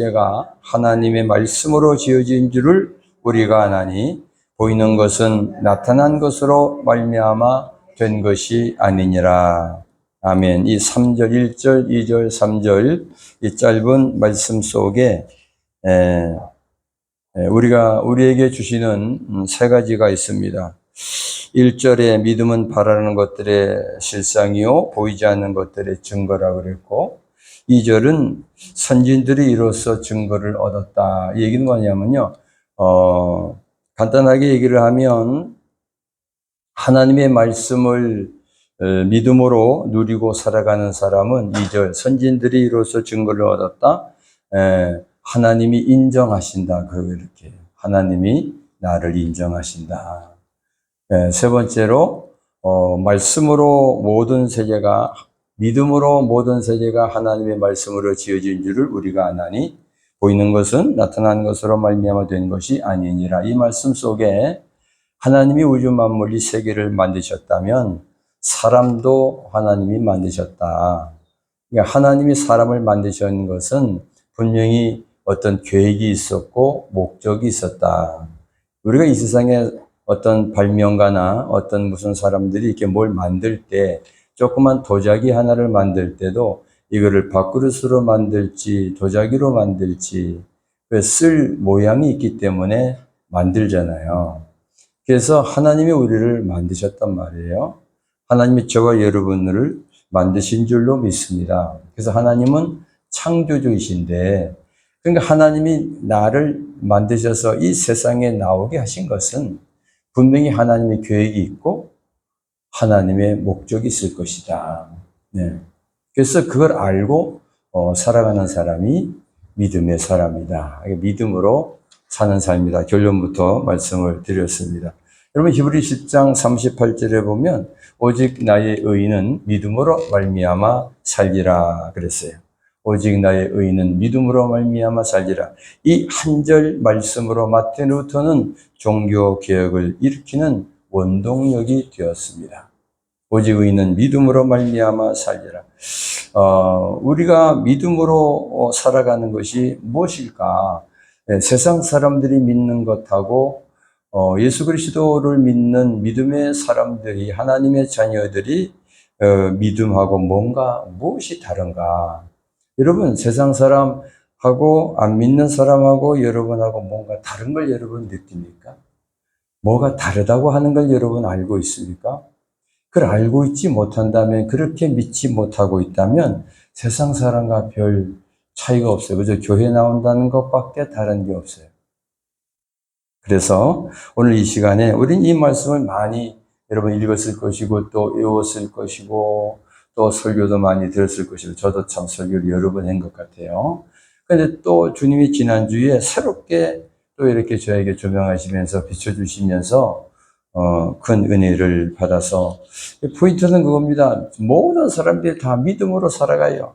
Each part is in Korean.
얘가 하나님의 말씀으로 지어진 줄을 우리가 아나니 보이는 것은 나타난 것으로 말미암아 된 것이 아니니라. 아멘. 이 3절, 1절, 2절, 3절 이 짧은 말씀 속에 우리에게 주시는 세 가지가 있습니다. 1절에 믿음은 바라는 것들의 실상이요 보이지 않는 것들의 증거라고 그랬고, 2절은 선진들이 이로써 증거를 얻었다. 이 얘기는 뭐냐면요, 간단하게 얘기를 하면 하나님의 말씀을 믿음으로 누리고 살아가는 사람은 2절 선진들이 이로써 증거를 얻었다. 하나님이 인정하신다. 그렇게 하나님이 나를 인정하신다. 세 번째로 말씀으로 모든 세계가 믿음으로 모든 세계가 하나님의 말씀으로 지어진 줄을 우리가 아나니 보이는 것은 나타난 것으로 말미암아 된 것이 아니니라. 이 말씀 속에 하나님이 우주 만물 이 세계를 만드셨다면 사람도 하나님이 만드셨다. 그러니까 하나님이 사람을 만드신 것은 분명히 어떤 계획이 있었고 목적이 있었다. 우리가 이 세상에 어떤 발명가나 어떤 무슨 사람들이 이렇게 뭘 만들 때 조그만 도자기 하나를 만들 때도 이거를 밥그릇으로 만들지 도자기로 만들지 쓸 모양이 있기 때문에 만들잖아요. 그래서 하나님이 우리를 만드셨단 말이에요. 하나님이 저와 여러분을 만드신 줄로 믿습니다. 그래서 하나님은 창조주이신데, 그러니까 하나님이 나를 만드셔서 이 세상에 나오게 하신 것은 분명히 하나님의 계획이 있고 하나님의 목적이 있을 것이다. 네. 그래서 그걸 알고 살아가는 사람이 믿음의 사람이다. 믿음으로 사는 삶이다. 결론부터 말씀을 드렸습니다. 여러분 히브리 10장 38절에 보면 오직 나의 의인은 믿음으로 말미암아 살리라 그랬어요. 오직 나의 의인은 믿음으로 말미암아 살리라. 이 한 절 말씀으로 마틴 루터는 종교 개혁을 일으키는 원동력이 되었습니다. 오직 의인은 믿음으로 말미암아 살리라. 우리가 믿음으로 살아가는 것이 무엇일까? 세상 사람들이 믿는 것하고 예수 그리스도를 믿는 믿음의 사람들이, 하나님의 자녀들이 믿음하고 무엇이 다른가? 여러분, 세상 사람하고 안 믿는 사람하고 여러분하고 뭔가 다른 걸 여러분 느낍니까? 뭐가 다르다고 하는 걸 여러분 알고 있습니까? 그걸 알고 있지 못한다면, 그렇게 믿지 못하고 있다면 세상 사람과 별 차이가 없어요. 그저 교회 나온다는 것밖에 다른 게 없어요. 그래서 오늘 이 시간에 우린 이 말씀을 많이 여러분 읽었을 것이고 또 외웠을 것이고 또 설교도 많이 들었을 것이고 저도 참 설교를 여러 번 한 것 같아요. 그런데 또 주님이 지난주에 새롭게 또 이렇게 저에게 조명하시면서 비춰주시면서 큰 은혜를 받아서 포인트는 그겁니다. 모든 사람들이 다 믿음으로 살아가요.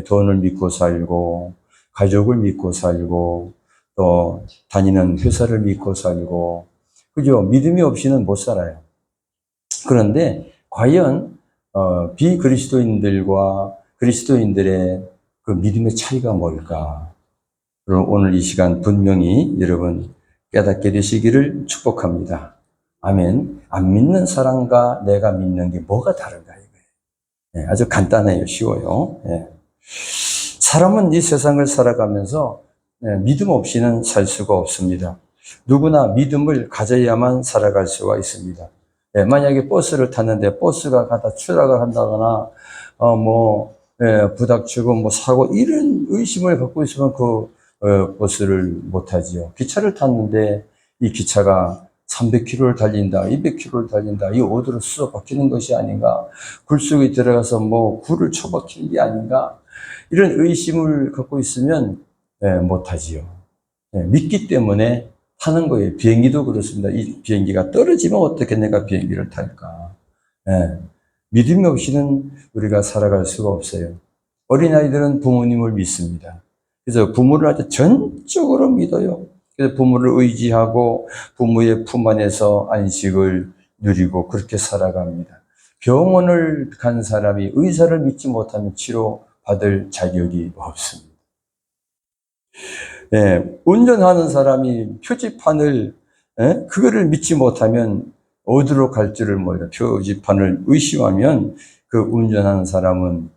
돈을 믿고 살고 가족을 믿고 살고 또 다니는 회사를 믿고 살고, 그죠? 믿음이 없이는 못 살아요. 그런데 과연 비그리스도인들과 그리스도인들의 그 믿음의 차이가 뭘까? 그럼 오늘 이 시간 분명히 여러분 깨닫게 되시기를 축복합니다. 아멘. 안 믿는 사람과 내가 믿는 게 뭐가 다른가 이거예요. 네, 아주 간단해요. 쉬워요. 네. 사람은 이 세상을 살아가면서 믿음 없이는 살 수가 없습니다. 누구나 믿음을 가져야만 살아갈 수가 있습니다. 만약에 버스를 탔는데 버스가 가다 추락을 한다거나 부닥치고 사고 이런 의심을 갖고 있으면 그 버스를 못 타지요. 기차를 탔는데 이 기차가 300km를 달린다, 200km를 달린다, 이 어디로 쑥 박히는 것이 아닌가, 굴 속에 들어가서 굴을 쳐박히는 게 아닌가, 이런 의심을 갖고 있으면 못하지요. 믿기 때문에 타는 거예요. 비행기도 그렇습니다. 이 비행기가 떨어지면 어떻게 내가 비행기를 탈까? 믿음이 없이는 우리가 살아갈 수가 없어요. 어린아이들은 부모님을 믿습니다. 그래서 부모를 아주 전적으로 믿어요. 그래서 부모를 의지하고 부모의 품 안에서 안식을 누리고 그렇게 살아갑니다. 병원을 간 사람이 의사를 믿지 못하면 치료받을 자격이 없습니다. 운전하는 사람이 표지판을, 그거를 믿지 못하면 어디로 갈지를 몰라. 표지판을 의심하면 그 운전하는 사람은,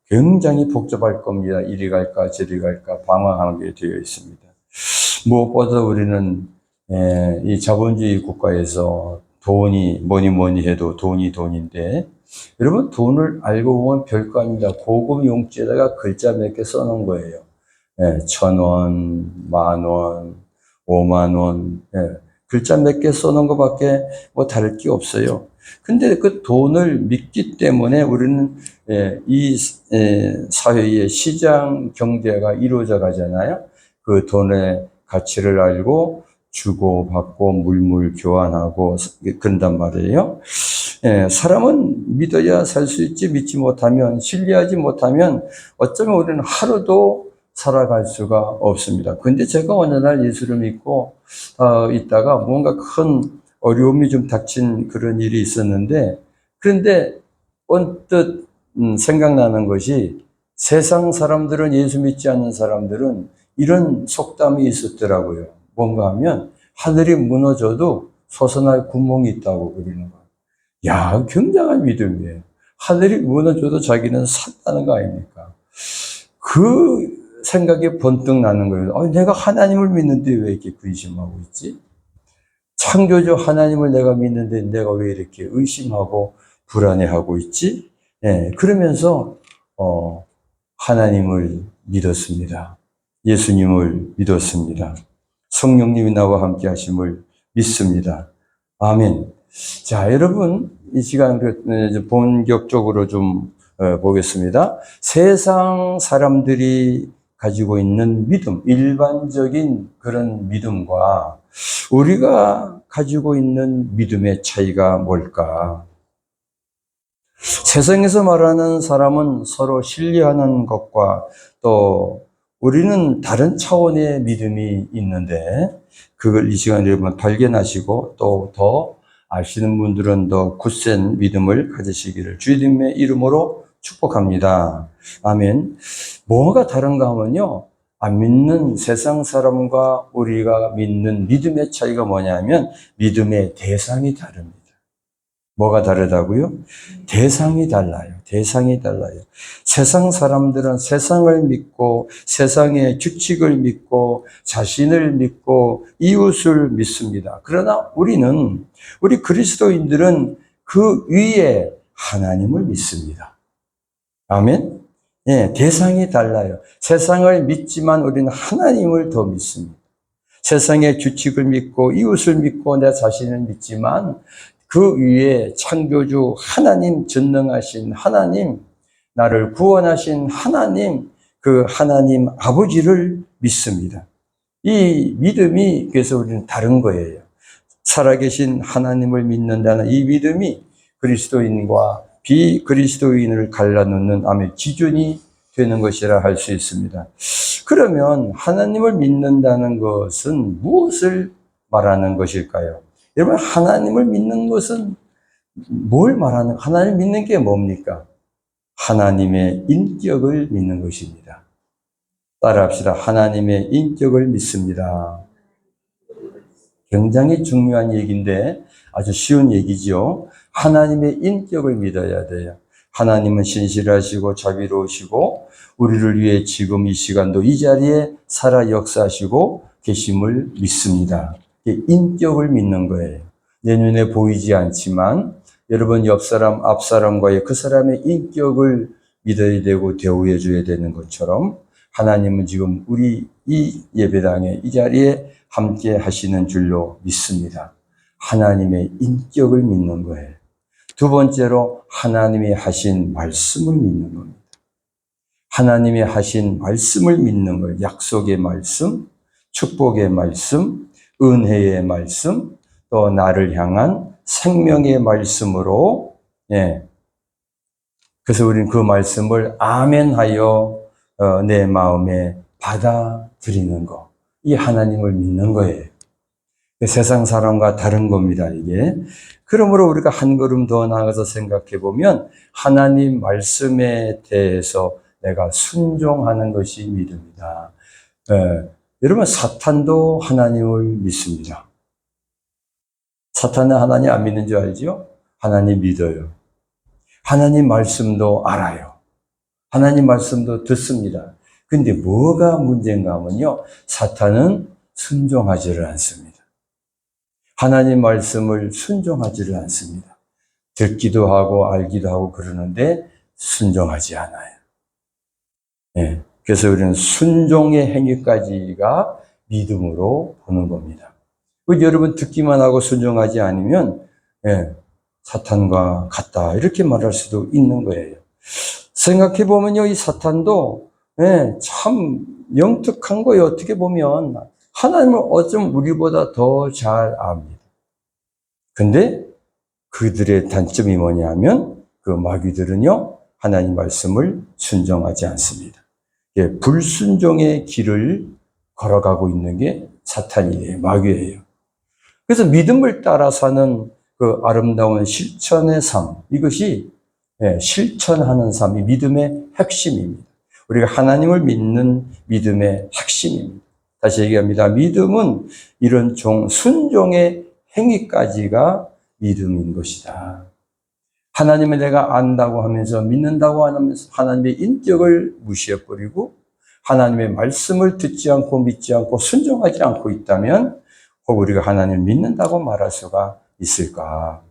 굉장히 복잡할 겁니다. 이리 갈까, 저리 갈까, 방황하게 되어 있습니다. 무엇보다 우리는, 이 자본주의 국가에서 돈이 뭐니 해도 돈이 돈인데, 여러분, 돈을 알고 보면 별거 아닙니다. 고급 용지에다가 글자 몇 개 써놓은 거예요. 1,000원, 10,000원, 50,000원, 글자 몇 개 써놓은 것밖에 뭐 다를 게 없어요. 근데 그 돈을 믿기 때문에 우리는 이 사회의 시장 경제가 이루어져 가잖아요. 그 돈의 가치를 알고 주고받고 물물 교환하고 그런단 말이에요. 사람은 믿어야 살 수 있지, 믿지 못하면, 신뢰하지 못하면 어쩌면 우리는 하루도 살아갈 수가 없습니다. 근데 제가 어느 날 예수를 믿고 있다가 뭔가 큰 어려움이 좀 닥친 그런 일이 있었는데, 그런데 언뜻 생각나는 것이, 세상 사람들은, 예수 믿지 않는 사람들은 이런 속담이 있었더라고요. 뭔가 하면 하늘이 무너져도 솟아날 구멍이 있다고 그러는 거예요. 야, 굉장한 믿음이에요. 하늘이 무너져도 자기는 산다는 거 아닙니까? 그 생각이 번뜩 나는 거예요. 내가 하나님을 믿는데 왜 이렇게 근심하고 있지? 창조주 하나님을 내가 믿는데 내가 왜 이렇게 의심하고 불안해하고 있지? 그러면서 하나님을 믿었습니다. 예수님을 믿었습니다. 성령님이 나와 함께 하심을 믿습니다. 아멘. 자, 여러분, 이 시간 본격적으로 좀 보겠습니다. 세상 사람들이 가지고 있는 믿음, 일반적인 그런 믿음과 우리가 가지고 있는 믿음의 차이가 뭘까? 세상에서 말하는 사람은 서로 신뢰하는 것과 또 우리는 다른 차원의 믿음이 있는데, 그걸 이 시간에 여러분 발견하시고 또 더 아시는 분들은 더 굳센 믿음을 가지시기를 주님의 이름으로 축복합니다. 아멘. 뭐가 다른가 하면요, 안 믿는 세상 사람과 우리가 믿는 믿음의 차이가 뭐냐면 믿음의 대상이 다릅니다. 뭐가 다르다고요? 대상이 달라요. 대상이 달라요. 세상 사람들은 세상을 믿고 세상의 규칙을 믿고 자신을 믿고 이웃을 믿습니다. 그러나 우리 그리스도인들은 그 위에 하나님을 믿습니다. 아멘? 대상이 달라요. 세상을 믿지만 우리는 하나님을 더 믿습니다. 세상의 규칙을 믿고 이웃을 믿고 내 자신을 믿지만 그 위에 창조주 하나님, 전능하신 하나님, 나를 구원하신 하나님, 그 하나님 아버지를 믿습니다. 이 믿음이 그래서 우리는 다른 거예요. 살아계신 하나님을 믿는다는 이 믿음이 그리스도인과 비그리스도인을 갈라놓는 기준이 되는 것이라 할 수 있습니다. 그러면 하나님을 믿는다는 것은 무엇을 말하는 것일까요? 여러분, 하나님을 믿는 것은 뭘 말하는, 하나님을 믿는 게 뭡니까? 하나님의 인격을 믿는 것입니다. 따라합시다. 하나님의 인격을 믿습니다. 굉장히 중요한 얘기인데 아주 쉬운 얘기죠. 하나님의 인격을 믿어야 돼요. 하나님은 신실하시고 자비로우시고 우리를 위해 지금 이 시간도 이 자리에 살아 역사하시고 계심을 믿습니다. 인격을 믿는 거예요. 내 눈에 보이지 않지만 여러분 옆 사람, 앞 사람과의 그 사람의 인격을 믿어야 되고 대우해 줘야 되는 것처럼 하나님은 지금 우리 이 예배당에 이 자리에 함께 하시는 줄로 믿습니다. 하나님의 인격을 믿는 거예요. 두 번째로 하나님이 하신 말씀을 믿는 겁니다. 하나님이 하신 말씀을 믿는 거예요. 약속의 말씀, 축복의 말씀, 은혜의 말씀, 또 나를 향한 생명의 말씀으로, 그래서 우리는 그 말씀을 아멘하여 내 마음에 받아들이는 거. 이 하나님을 믿는 거예요. 세상 사람과 다른 겁니다, 이게. 그러므로 우리가 한 걸음 더 나아가서 생각해 보면 하나님 말씀에 대해서 내가 순종하는 것이 믿음이다. 여러분, 사탄도 하나님을 믿습니다. 사탄은 하나님 안 믿는 줄 알죠? 하나님 믿어요. 하나님 말씀도 알아요. 하나님 말씀도 듣습니다. 근데 뭐가 문제인가 하면요, 사탄은 순종하지를 않습니다. 하나님 말씀을 순종하지를 않습니다. 듣기도 하고 알기도 하고 그러는데 순종하지 않아요. 네. 그래서 우리는 순종의 행위까지가 믿음으로 보는 겁니다. 여러분 듣기만 하고 순종하지 않으면 사탄과 같다 이렇게 말할 수도 있는 거예요. 생각해 보면요, 이 사탄도 참 영특한 거예요. 어떻게 보면 하나님을 어쩜 우리보다 더 잘 압니다. 근데 그들의 단점이 뭐냐면 그 마귀들은요, 하나님 말씀을 순종하지 않습니다. 불순종의 길을 걸어가고 있는 게 사탄이에요. 마귀예요. 그래서 믿음을 따라 사는 그 아름다운 실천의 삶, 이것이 실천하는 삶이 믿음의 핵심입니다. 우리가 하나님을 믿는 믿음의 핵심입니다. 다시 얘기합니다. 믿음은 이런 순종의 행위까지가 믿음인 것이다. 하나님을 내가 안다고 하면서 믿는다고 하면서 하나님의 인격을 무시해버리고 하나님의 말씀을 듣지 않고 믿지 않고 순종하지 않고 있다면 혹 우리가 하나님을 믿는다고 말할 수가 있을까?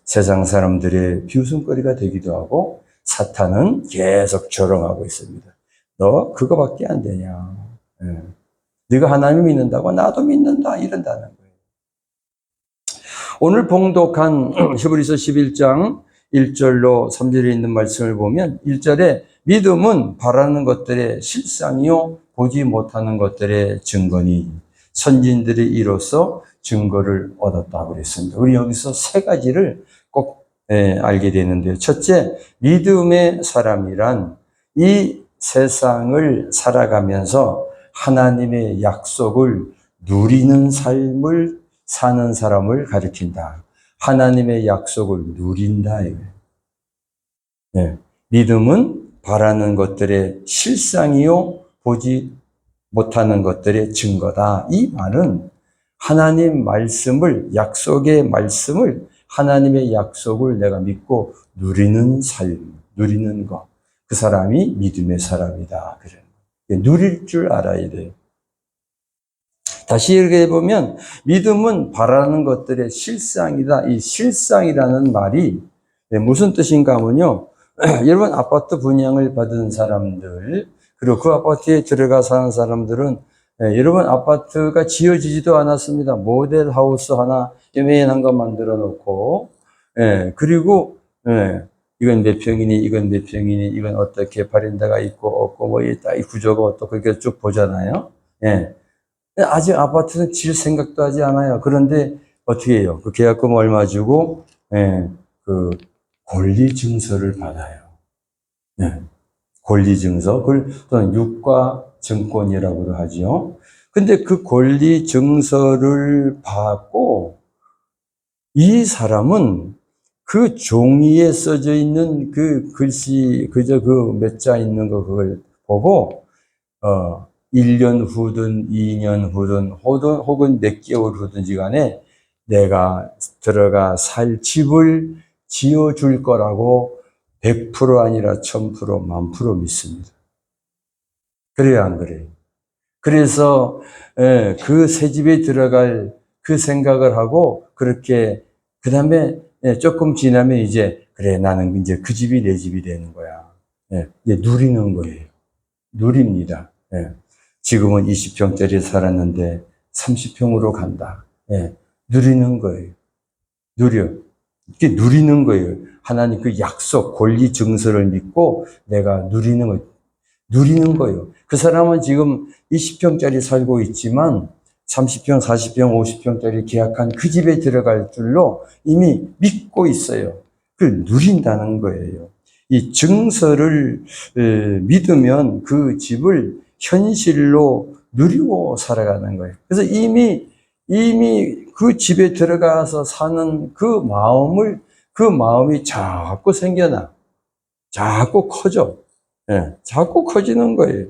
세상 사람들의 비웃음거리가 되기도 하고 사탄은 계속 조롱하고 있습니다. 너 그거밖에 안 되냐? 네가 하나님을 믿는다고 나도 믿는다 이런다는 거예요. 오늘 봉독한 히브리서 11장 1절로 3절에 있는 말씀을 보면 1절에 믿음은 바라는 것들의 실상이요 보지 못하는 것들의 증거니 선진들이 이로써 증거를 얻었다고 그랬습니다. 우리 여기서 세 가지를 꼭 알게 되는데요. 첫째, 믿음의 사람이란 이 세상을 살아가면서 하나님의 약속을 누리는 삶을 사는 사람을 가리킨다. 하나님의 약속을 누린다. 믿음은 바라는 것들의 실상이요 보지 못하는 것들의 증거다. 이 말은 하나님 말씀을, 약속의 말씀을, 하나님의 약속을 내가 믿고 누리는 삶, 누리는 것. 그 사람이 믿음의 사람이다. 그래. 누릴 줄 알아야 돼요. 다시 얘기해 보면 믿음은 바라는 것들의 실상이다. 이 실상이라는 말이 무슨 뜻인가 하면요. 여러분 아파트 분양을 받은 사람들 그리고 그 아파트에 들어가 사는 사람들은 여러분 아파트가 지어지지도 않았습니다. 모델 하우스 하나 요만한 거 만들어 놓고 그리고 이건 몇 평이니 이건 몇 평이니 이건 어떻게 바린다가 있고 없고 뭐 이 구조가 어떻고 이렇게 쭉 보잖아요. 아직 아파트는 질 생각도 하지 않아요. 그런데 어떻게 해요? 그 계약금 얼마 주고 그 권리증서를 받아요. 권리증서, 그걸 또는 유가증권이라고도 하죠. 근데 그 권리증서를 받고 이 사람은 그 종이에 써져 있는 그 글씨, 그저 그 몇 자 있는 거 그걸 보고 1년 후든 2년 후든 혹은 몇 개월 후든지 간에 내가 들어가 살 집을 지어줄 거라고 100% 아니라 1000%, 10,000% 믿습니다. 그래요, 안 그래요? 그래서 그 새 집에 들어갈 그 생각을 하고 그렇게 그 다음에 조금 지나면 이제 그래 나는 이제 그 집이 내 집이 되는 거야. 이제 누리는 거예요. 누립니다. 지금은 20평짜리 살았는데 30평으로 간다. 누리는 거예요. 이게 누리는 거예요. 하나님 그 약속, 권리 증서를 믿고 내가 누리는 거예요. 그 사람은 지금 20평짜리 살고 있지만 30평, 40평, 50평짜리 계약한 그 집에 들어갈 줄로 이미 믿고 있어요. 그걸 누린다는 거예요. 이 증서를 믿으면 그 집을 현실로 누리고 살아가는 거예요. 그래서 이미 그 집에 들어가서 사는 그 마음이 자꾸 생겨나. 자꾸 커져. 자꾸 커지는 거예요.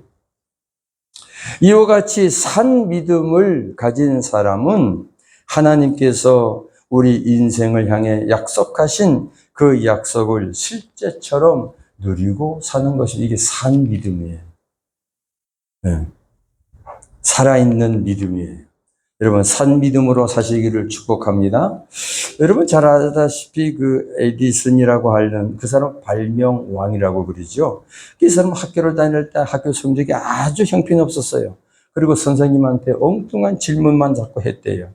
이와 같이 산 믿음을 가진 사람은 하나님께서 우리 인생을 향해 약속하신 그 약속을 실제처럼 누리고 사는 것이 이게 산 믿음이에요. 네. 살아있는 믿음이에요. 여러분, 산 믿음으로 사시기를 축복합니다. 여러분 잘 아다시피 그 에디슨이라고 하는 그 사람 발명왕이라고 그러죠. 이 사람 학교를 다닐 때 학교 성적이 아주 형편없었어요. 그리고 선생님한테 엉뚱한 질문만 자꾸 했대요.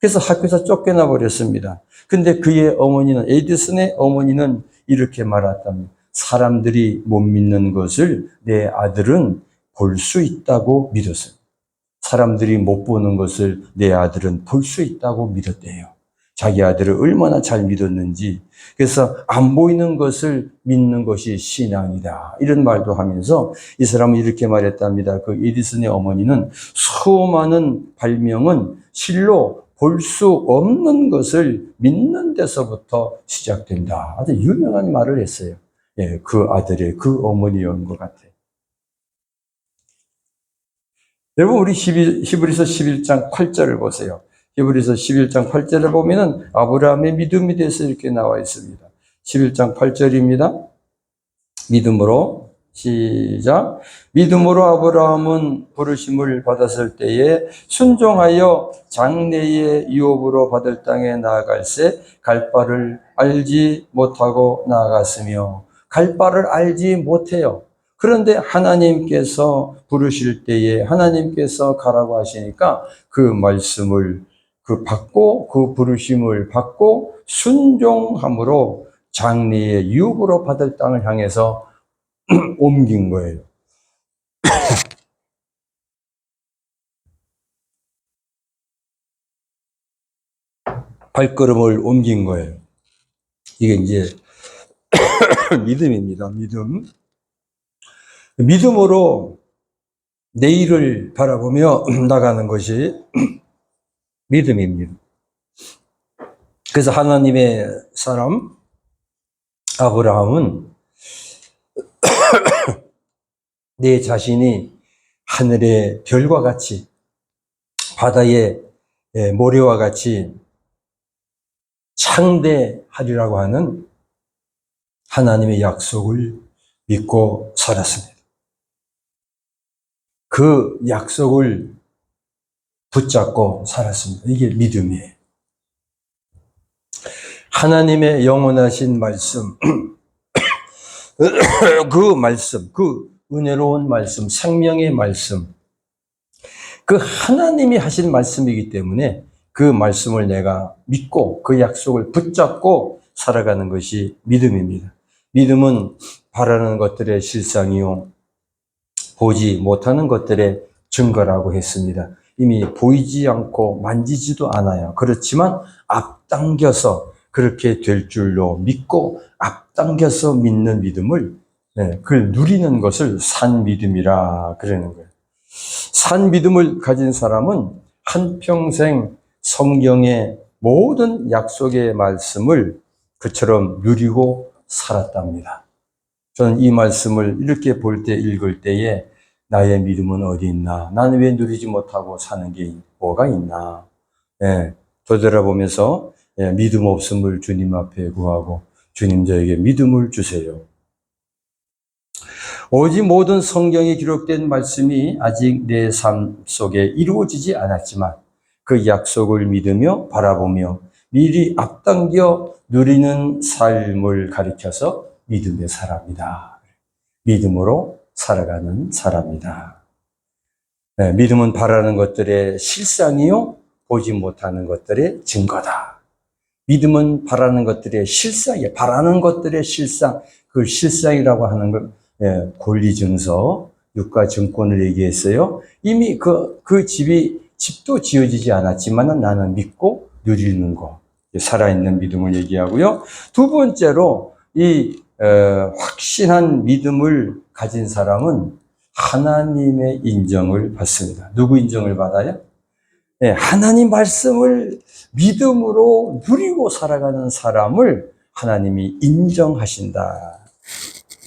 그래서 학교에서 쫓겨나 버렸습니다. 근데 그의 어머니는, 에디슨의 어머니는 이렇게 말했답니다. 사람들이 못 믿는 것을 내 아들은 볼 수 있다고 믿었어요. 사람들이 못 보는 것을 내 아들은 볼 수 있다고 믿었대요. 자기 아들을 얼마나 잘 믿었는지. 그래서 안 보이는 것을 믿는 것이 신앙이다. 이런 말도 하면서 이 사람은 이렇게 말했답니다. 그 에디슨의 어머니는 수많은 발명은 실로 볼 수 없는 것을 믿는 데서부터 시작된다. 아주 유명한 말을 했어요. 예, 그 아들의 그 어머니였던 것 같아요. 여러분, 우리 히브리서 11장 8절을 보세요. 히브리서 11장 8절을 보면은 아브라함의 믿음에 대해서 이렇게 나와 있습니다. 11장 8절입니다. 믿음으로, 시작. 믿음으로 아브라함은 부르심을 받았을 때에 순종하여 장래의 유업으로 받을 땅에 나아갈새 갈 바를 알지 못하고 나아갔으며, 갈 바를 알지 못해요. 그런데 하나님께서 부르실 때에 하나님께서 가라고 하시니까 그 말씀을 받고 그 부르심을 받고 순종함으로 장래의 유업으로 받을 땅을 향해서 옮긴 거예요. 발걸음을 옮긴 거예요. 이게 이제 믿음입니다. 믿음. 믿음으로 내일을 바라보며 나가는 것이 믿음입니다. 그래서 하나님의 사람 아브라함은 내 자신이 하늘의 별과 같이 바다의 모래와 같이 창대하리라고 하는 하나님의 약속을 믿고 살았습니다. 그 약속을 붙잡고 살았습니다. 이게 믿음이에요. 하나님의 영원하신 말씀, 그 말씀, 그 은혜로운 말씀, 생명의 말씀, 그 하나님이 하신 말씀이기 때문에 그 말씀을 내가 믿고 그 약속을 붙잡고 살아가는 것이 믿음입니다. 믿음은 바라는 것들의 실상이요, 보지 못하는 것들의 증거라고 했습니다. 이미 보이지 않고 만지지도 않아요. 그렇지만 앞당겨서 그렇게 될 줄로 믿고 앞당겨서 믿는 믿음을, 그걸 누리는 것을 산 믿음이라 그러는 거예요. 산 믿음을 가진 사람은 한평생 성경의 모든 약속의 말씀을 그처럼 누리고 살았답니다. 저는 이 말씀을 이렇게 볼 때, 읽을 때에 나의 믿음은 어디 있나? 나는 왜 누리지 못하고 사는 게 뭐가 있나? 되돌아보면서 믿음 없음을 주님 앞에 구하고 주님 저에게 믿음을 주세요. 오직 모든 성경에 기록된 말씀이 아직 내 삶 속에 이루어지지 않았지만 그 약속을 믿으며 바라보며 미리 앞당겨 누리는 삶을 가리켜서 믿음의 사람이다. 믿음으로 살아가는 사람이다. 믿음은 바라는 것들의 실상이요, 보지 못하는 것들의 증거다. 믿음은 바라는 것들의 실상이에요. 바라는 것들의 실상, 그 실상이라고 하는 걸 권리증서, 유가증권을 얘기했어요. 이미 그 집도 지어지지 않았지만 나는 믿고 누리는 거, 살아있는 믿음을 얘기하고요. 두 번째로 이 확신한 믿음을 가진 사람은 하나님의 인정을 받습니다. 누구 인정을 받아요? 하나님 말씀을 믿음으로 누리고 살아가는 사람을 하나님이 인정하신다.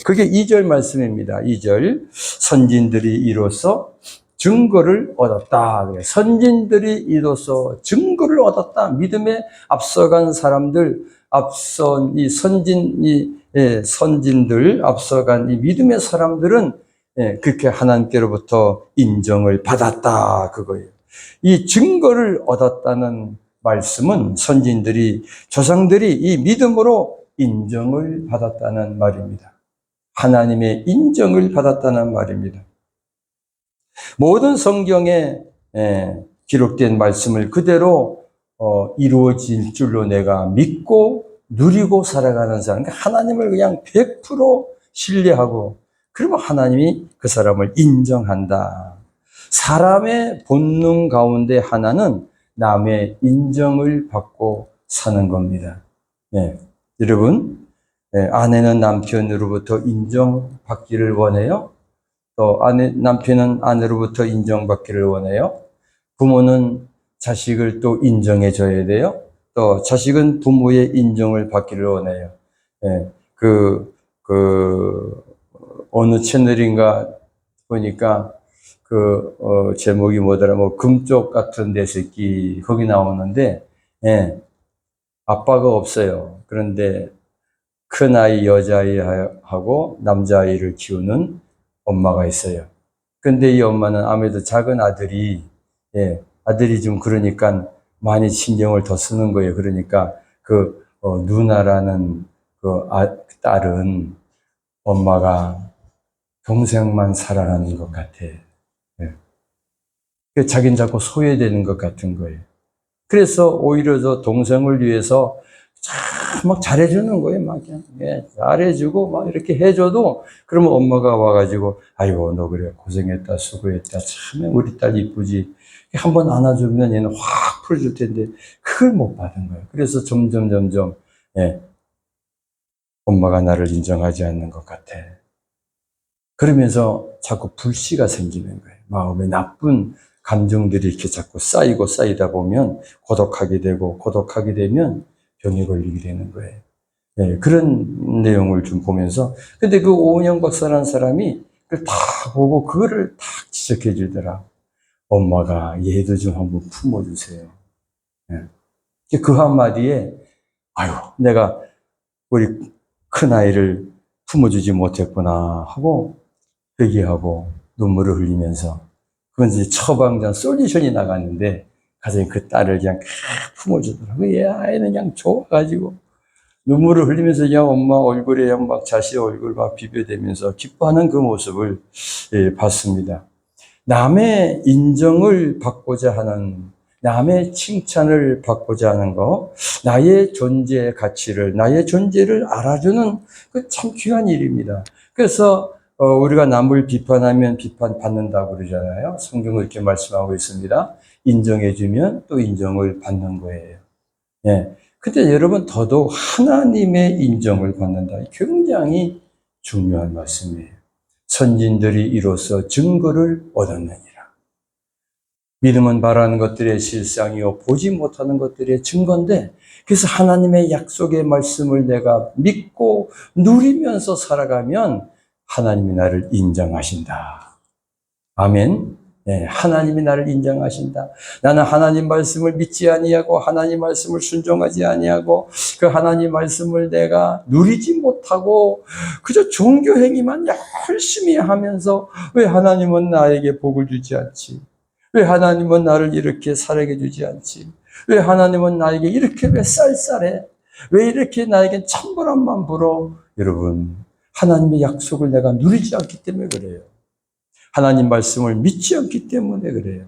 그게 2절 말씀입니다. 2절. 선진들이 이로써 증거를 얻었다. 선진들이 이로써 증거를 얻었다. 믿음에 앞서간 사람들, 앞선 이 선진들, 앞서간 이 믿음의 사람들은 그렇게 하나님께로부터 인정을 받았다. 그거예요. 이 증거를 얻었다는 말씀은 선진들이, 조상들이 이 믿음으로 인정을 받았다는 말입니다. 하나님의 인정을 받았다는 말입니다. 모든 성경에 기록된 말씀을 그대로 이루어질 줄로 내가 믿고 누리고 살아가는 사람, 하나님을 그냥 100% 신뢰하고, 그러면 하나님이 그 사람을 인정한다. 사람의 본능 가운데 하나는 남의 인정을 받고 사는 겁니다. 여러분, 아내는 남편으로부터 인정받기를 원해요? 또 남편은 아내로부터 인정받기를 원해요. 부모는 자식을 또 인정해줘야 돼요. 또 자식은 부모의 인정을 받기를 원해요. 어느 채널인가 보니까 제목이 뭐더라, 금쪽 같은 내 새끼, 거기 나오는데, 아빠가 없어요. 그런데 큰아이 여자아이하고 남자아이를 키우는 엄마가 있어요. 근데 이 엄마는 아무래도 작은 아들이 좀 그러니까 많이 신경을 더 쓰는 거예요. 그러니까 누나라는 딸은 엄마가 동생만 사랑하는 것 같아. 자기는 자꾸 소외되는 것 같은 거예요. 그래서 오히려 저 동생을 위해서 막 잘해주는 거예요. 막 그냥 잘해주고 막 이렇게 해줘도, 그러면 엄마가 와가지고 아이고 너 그래 고생했다 수고했다 참 우리 딸 이쁘지, 한번 안아주면 얘는 확 풀어줄 텐데 그걸 못 받은 거예요. 그래서 점점 엄마가 나를 인정하지 않는 것 같아. 그러면서 자꾸 불씨가 생기는 거예요. 마음에 나쁜 감정들이 이렇게 자꾸 쌓이고 쌓이다 보면 고독하게 되고, 고독하게 되면 병에 걸리게 되는 거예요. 그런 내용을 좀 보면서, 근데 그 오은영 박사라는 사람이 그걸 다 보고 그거를 다 지적해 주더라. 엄마가 얘도 좀 한번 품어주세요. 그 한마디에 아유 내가 우리 큰아이를 품어주지 못했구나 하고 회개하고 눈물을 흘리면서, 그건 이제 처방전 솔루션이 나갔는데 가서 그 딸을 그냥 품어주더라고요. 얘 아이는 그냥 좋아가지고 눈물을 흘리면서 그냥 엄마 얼굴에 그냥 막 자식 얼굴 막 비벼대면서 기뻐하는 그 모습을 봤습니다. 남의 인정을 받고자 하는, 남의 칭찬을 받고자 하는 거, 나의 존재의 가치를, 나의 존재를 알아주는 그 참 귀한 일입니다. 그래서 우리가 남을 비판하면 비판받는다고 그러잖아요. 성경은 이렇게 말씀하고 있습니다. 인정해주면 또 인정을 받는 거예요. 근데 여러분 더더욱 하나님의 인정을 받는다. 굉장히 중요한 말씀이에요. 선진들이 이로써 증거를 얻었느니라. 믿음은 바라는 것들의 실상이요 보지 못하는 것들의 증거인데, 그래서 하나님의 약속의 말씀을 내가 믿고 누리면서 살아가면 하나님이 나를 인정하신다. 아멘. 하나님이 나를 인정하신다. 나는 하나님 말씀을 믿지 아니하고 하나님 말씀을 순종하지 아니하고 그 하나님 말씀을 내가 누리지 못하고 그저 종교 행위만 열심히 하면서 왜 하나님은 나에게 복을 주지 않지? 왜 하나님은 나를 이렇게 살게 주지 않지? 왜 하나님은 나에게 이렇게 왜 쌀쌀해? 왜 이렇게 나에겐 천벌함만 불어? 여러분, 하나님의 약속을 내가 누리지 않기 때문에 그래요. 하나님 말씀을 믿지 않기 때문에 그래요.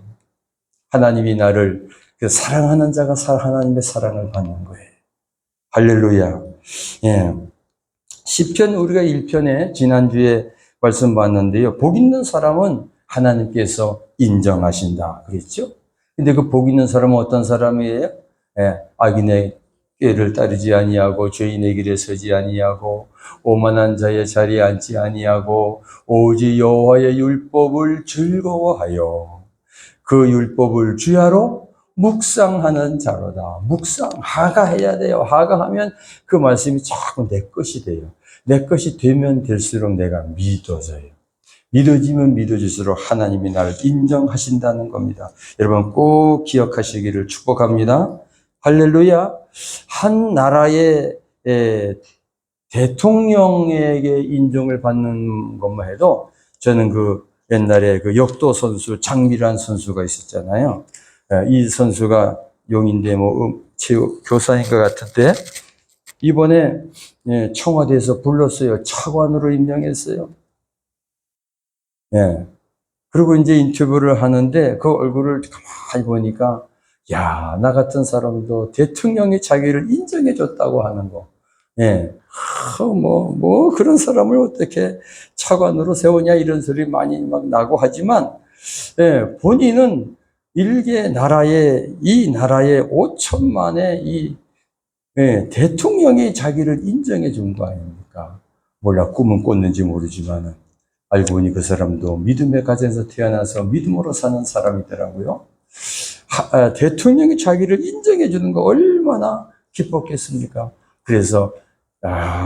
하나님이 나를 사랑하는 자가 하나님의 사랑을 받는 거예요. 할렐루야. 시편 우리가 1편에 지난주에 말씀 봤는데요. 복 있는 사람은 하나님께서 인정하신다 그랬죠? 근데 그 복 있는 사람은 어떤 사람이에요? 악인의 꾀를 따르지 아니하고 죄인의 길에 서지 아니하고 오만한 자의 자리에 앉지 아니하고 오직 여호와의 율법을 즐거워하여 그 율법을 주야로 묵상하는 자로다. 하가해야 돼요. 하가하면 그 말씀이 자꾸 내 것이 돼요. 내 것이 되면 될수록 내가 믿어져요. 믿어지면 믿어질수록 하나님이 나를 인정하신다는 겁니다. 여러분 꼭 기억하시기를 축복합니다. 할렐루야. 한 나라의 대통령에게 인정을 받는 것만 해도 저는 그 옛날에 그 역도 선수 장미란 선수가 있었잖아요. 이 선수가 용인대 체육 교사인 것 같은데 이번에 청와대에서 불렀어요. 차관으로 임명했어요. 예. 그리고 이제 인터뷰를 하는데 그 얼굴을 가만히 보니까 야, 나 같은 사람도 대통령이 자기를 인정해 줬다고 하는 거. 예. 그런 사람을 어떻게 차관으로 세우냐 이런 소리 많이 막 나고 하지만, 예, 본인은 이 나라의 5천만의 대통령이 자기를 인정해 준 거 아닙니까? 몰라, 꿈은 꿨는지 모르지만은. 알고 보니 그 사람도 믿음의 가정에서 태어나서 믿음으로 사는 사람이더라고요. 대통령이 자기를 인정해 주는 거 얼마나 기뻤겠습니까? 그래서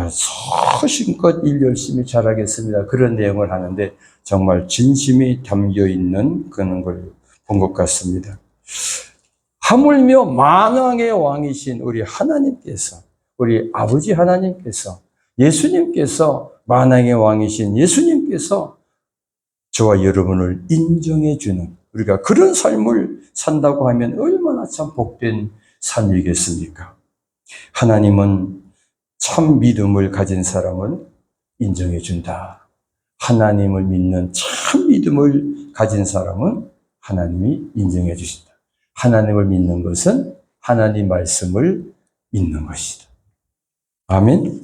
소신껏 일 열심히 잘하겠습니다. 그런 내용을 하는데 정말 진심이 담겨 있는 그런 걸 본 것 같습니다. 하물며 만왕의 왕이신 우리 하나님께서, 우리 아버지 하나님께서, 예수님께서, 만왕의 왕이신 예수님께서 저와 여러분을 인정해 주는, 우리가 그런 삶을 산다고 하면 얼마나 참 복된 삶이겠습니까? 하나님은 참 믿음을 가진 사람은 인정해 준다. 하나님을 믿는 참 믿음을 가진 사람은 하나님이 인정해 주신다. 하나님을 믿는 것은 하나님 말씀을 믿는 것이다. 아멘.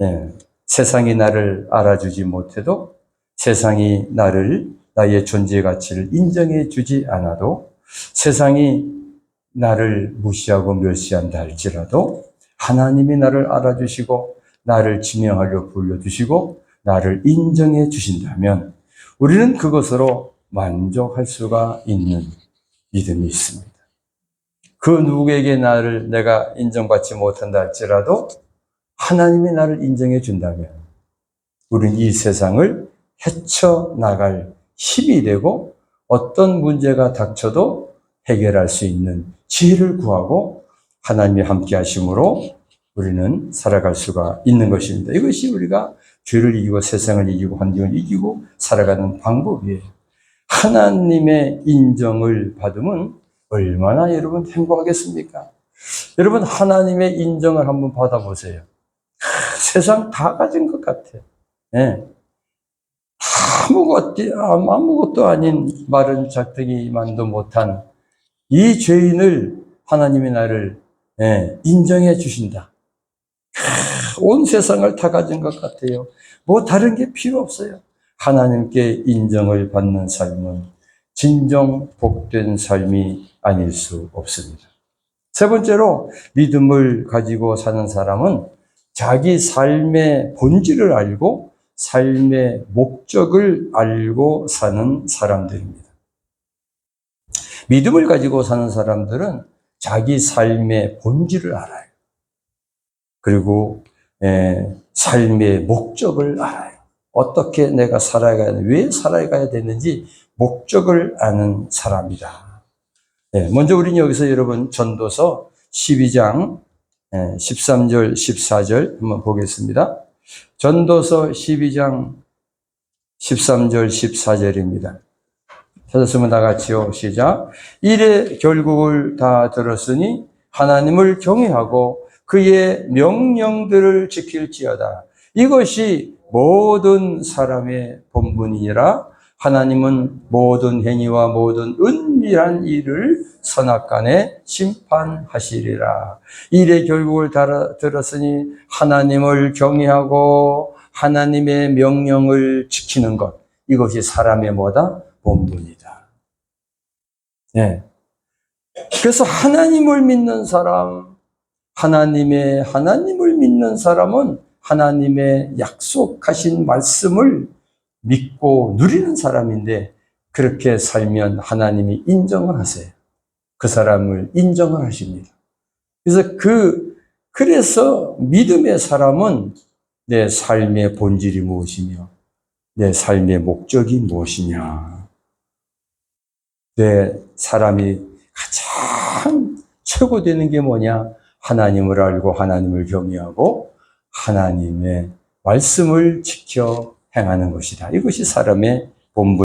예. 세상이 나를 알아주지 못해도, 세상이 나의 존재 가치를 인정해 주지 않아도, 세상이 나를 무시하고 멸시한다 할지라도 하나님이 나를 알아주시고 나를 지명하려 불러주시고 나를 인정해 주신다면 우리는 그것으로 만족할 수가 있는 믿음이 있습니다. 그 누구에게 내가 인정받지 못한다 할지라도 하나님이 나를 인정해 준다면 우리는 이 세상을 헤쳐나갈 힘이 되고 어떤 문제가 닥쳐도 해결할 수 있는 지혜를 구하고 하나님이 함께 하심으로 우리는 살아갈 수가 있는 것입니다. 이것이 우리가 죄를 이기고 세상을 이기고 환경을 이기고 살아가는 방법이에요. 하나님의 인정을 받으면 얼마나 여러분 행복하겠습니까? 여러분 하나님의 인정을 한번 받아보세요. 세상 다 가진 것 같아요. 네. 아무것도 아닌 마른 작대기만도 못한 이 죄인을 하나님이 나를 인정해 주신다. 온 세상을 다 가진 것 같아요. 뭐 다른 게 필요 없어요. 하나님께 인정을 받는 삶은 진정 복된 삶이 아닐 수 없습니다. 세 번째로 믿음을 가지고 사는 사람은 자기 삶의 본질을 알고 삶의 목적을 알고 사는 사람들입니다. 믿음을 가지고 사는 사람들은 자기 삶의 본질을 알아요. 그리고 삶의 목적을 알아요. 어떻게 내가 살아가야 되는지, 왜 살아가야 되는지 목적을 아는 사람이다. 먼저 우리는 여기서 여러분 전도서 12장 13절, 14절 한번 보겠습니다. 전도서 12장 13절, 14절입니다. 찾았으면 다 같이요. 시작. 이래 결국을 다 들었으니 하나님을 경외하고 그의 명령들을 지킬지어다. 이것이 모든 사람의 본분이라. 하나님은 모든 행위와 모든 은밀한 일을 선악간에 심판하시리라. 이래 결국을 다 들었으니 하나님을 경외하고 하나님의 명령을 지키는 것, 이것이 사람의 뭐다? 본분이다. 네. 그래서 하나님을 믿는 사람, 하나님을 믿는 사람은 하나님의 약속하신 말씀을 믿고 누리는 사람인데, 그렇게 살면 하나님이 인정을 하세요. 그 사람을 인정을 하십니다. 그래서 믿음의 사람은 내 삶의 본질이 무엇이며 내 삶의 목적이 무엇이냐? 내 사람이 가장 최고 되는 게 뭐냐? 하나님을 알고 하나님을 경외하고 하나님의 말씀을 지켜 행하는 것이다. 이것이 사람의 본분.